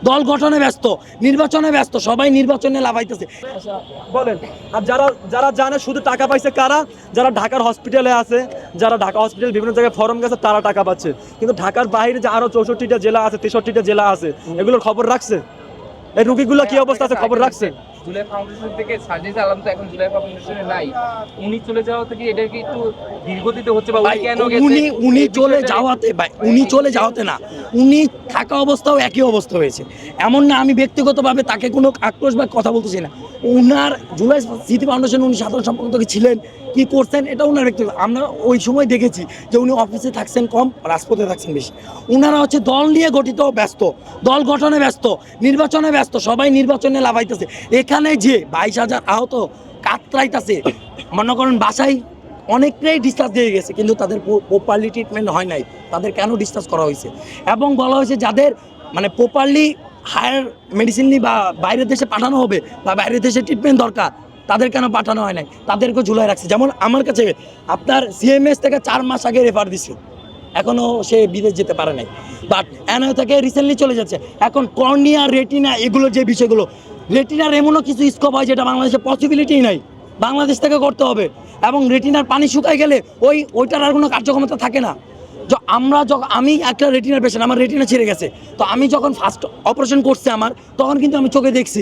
দল গঠনে ব্যস্ত, নির্বাচনে ব্যস্ত, সবাই নির্বাচনে লাফাইতেছে। বলেন। আর যারা যারা জানে শুধু টাকা পাইছে কারা? যারা ঢাকার হসপিটালে আছে, যারা ঢাকা হসপিটাল বিভিন্ন জায়গায় ফর্ম গেছে তারা টাকা পাচ্ছে, কিন্তু ঢাকার বাইরে যে আরো 64টা জেলা আছে, 63টা জেলা আছে, এগুলোর খবর রাখছে? এই রুগীগুলো কি অবস্থা আছে খবর রাখছে? জুলাই ফাউন্ডেশন থেকে সার্জিস আলম তো এখন জুলাই ফাউন্ডেশনে নাই, উনি চলে যাওয়া থেকে এটা কি একটু ধীরগতিতে হচ্ছে বা উনি কেন গেছে? উনি চলে যাওয়াতে ভাই, উনি চলে যাওয়াতে না, উনি থাকা অবস্থাও একই অবস্থা হয়েছে। এমন না আমি ব্যক্তিগতভাবে তাকে কোনো আক্রোশ বা কথা বলতেছি না। উনার জুলাই স্মৃতি ফাউন্ডেশন উনি সাধারণ সম্পাদক ছিলেন, কি করছেন এটা উনার ব্যক্তিগত। আমরা ওই সময় দেখেছি যে উনি অফিসে থাকছেন কম, রাজপথে থাকছেন বেশি। উনারা হচ্ছে দল নিয়ে গঠিত ব্যস্ত, দল গঠনে ব্যস্ত, নির্বাচনে ব্যস্ত, সবাই নির্বাচনে লাফাইতেছে। এখানে যে 22,000 আহত কাতরাইতেছে, মনে করেন বাসায় অনেকটাই ডিসচার্জ দিয়ে গেছে, কিন্তু তাদের প্রপারলি ট্রিটমেন্ট হয় নাই। তাদের কেন ডিসচার্জ করা হয়েছে? এবং বলা হয়েছে যাদের মানে প্রপারলি হায়ার মেডিসিন বা বাইরের দেশে পাঠানো হবে বা বাইরের দেশে ট্রিটমেন্ট দরকার, তাদের কেন পাঠানো হয় নাই? তাদেরকে ঝুলাই রাখছে। যেমন আমার কাছে আপনার সিএমএস থেকে 4 মাস আগে রেফার দিছে, এখনও সে বিদেশ যেতে পারে নাই, বাট এনআইও থেকে রিসেন্টলি চলে যাচ্ছে। এখন কর্নিয়া, রেটিনা, এগুলো যে বিষয়গুলো, রেটিনার এমনও কিছু স্কোপ হয় যেটা বাংলাদেশে পসিবিলিটিই নাই, বাংলাদেশ থেকে করতে হবে। এবং রেটিনার পানি শুকায় গেলে ওইটার আর কোনো কার্যক্ষমতা থাকে না। আমি একটা রেটিনার পেশেন্ট, আমার রেটিনা ছিঁড়ে গেছে, তো আমি যখন ফার্স্ট অপারেশন করছে আমার, তখন কিন্তু আমি চোখে দেখছি,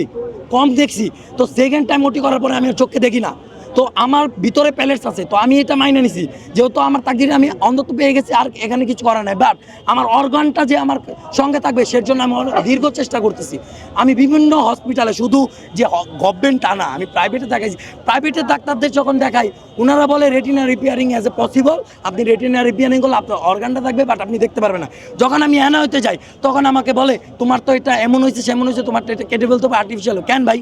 কম দেখছি। তো সেকেন্ড টাইম ওটি করার পরে আমি আর চোখে দেখি না। তো আমার ভিতরে প্যালেটস আছে, তো আমি এটা মাইনে নিছি, যেহেতু আমার তাকদিরে আমি অন্ধত্ব পেয়ে গেছি, আর এখানে কিছু করা নাই। বাট আমার অর্গানটা যে আমার সঙ্গে থাকবে সের জন্য আমি দীর্ঘ চেষ্টা করতেছি। আমি বিভিন্ন হসপিটালে, শুধু যে গভর্নমেন্ট টা না, আমি প্রাইভেটে দেখাইছি। প্রাইভেটের ডাক্তারদের যখন দেখাই, ওনারা বলে retina repairing as a possible, আপনি রেটিনা রিপেয়ারিং করলে আপনার অর্গানটা থাকবে, বাট আপনি দেখতে পারবেন না। যখন আমি অ্যানা হতে যাই, তখন আমাকে বলে তোমার তো এটা এমন হয়েছে সেমন হয়েছে, তোমারটা এটা কেটে ফেলতে হবে, আর্টিফিশিয়াল। কেন ভাই?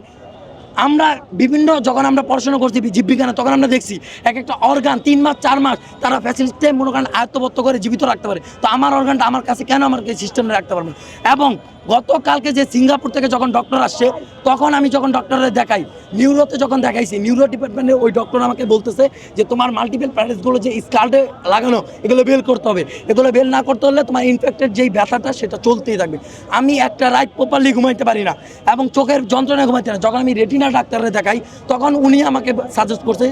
আমরা বিভিন্ন যখন আমরা পড়াশোনা করছি জীববিজ্ঞানে, তখন আমরা দেখছি এক একটা অর্গান 3 মাস 4 মাস তারা ফ্যাসিলিটিতে মনে করেন আয়ত্তবত্ত করে জীবিত রাখতে পারে। তো আমার অর্গানটা আমার কাছে কেন আমার সিস্টেমে রাখতে পারবো? এবং গতকালকে যে সিঙ্গাপুর থেকে যখন ডক্টর আসছে, তখন আমি যখন ডক্টরের দেখাই, নিউরোতে যখন দেখাইছি, নিউরো ডিপার্টমেন্টে ওই ডক্টর আমাকে বলতেছে যে তোমার মাল্টিপল প্যারেসগুলো যে স্কাল্টে লাগানো, এগুলো বেল করতে হবে। এগুলো বেল না করতে হলে তোমার ইনফেক্টেড যেই ব্যথাটা সেটা চলতেই থাকবে। আমি একটা রাত প্রপারলি ঘুমাইতে পারি না এবং চোখের যন্ত্রণায় ঘুমাইতে না। যখন আমি রেটিনা ডাক্তারে দেখাই, তখন উনি আমাকে সাজেস্ট করছে,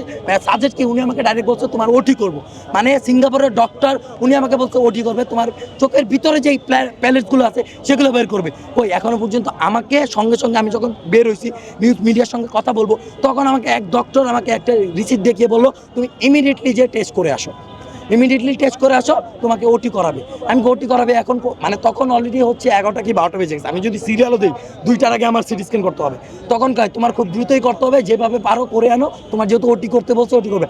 উনি আমাকে ডাইরেক্ট বলছে তোমার ওটি করবো। মানে সিঙ্গাপুরের ডক্টর, উনি আমাকে বলছে ওটি করবে, তোমার চোখের ভিতরে যেই প্যালেটসগুলো আছে সেগুলো বের করবে। ওই এখনো পর্যন্ত আমাকে সঙ্গে সঙ্গে আমি যখন বের হয়েছি নিউজ মিডিয়ার সঙ্গে কথা বলবো, তখন আমাকে এক ডক্টর আমাকে একটা রিসিপ্ট দেখিয়ে বললো তুমি ইমিডিয়েটলি যে টেস্ট করে আসো, ইমিডিয়েটলি টেস্ট করে আসো, তোমাকে ওটি করাবে। আমি ওটি করাবে এখন, মানে তখন অলরেডি হচ্ছে 11টা কি 12টা বেজে গেছে। আমি যদি সিরিয়ালও দিই 2টার আগে আমার সিটি স্ক্যান করতে হবে। তখন তোমার খুব দ্রুতই করতে হবে, যেভাবে পারো করে আনো, তোমার যেহেতু ওটি করতে বলছো ওটি করবে।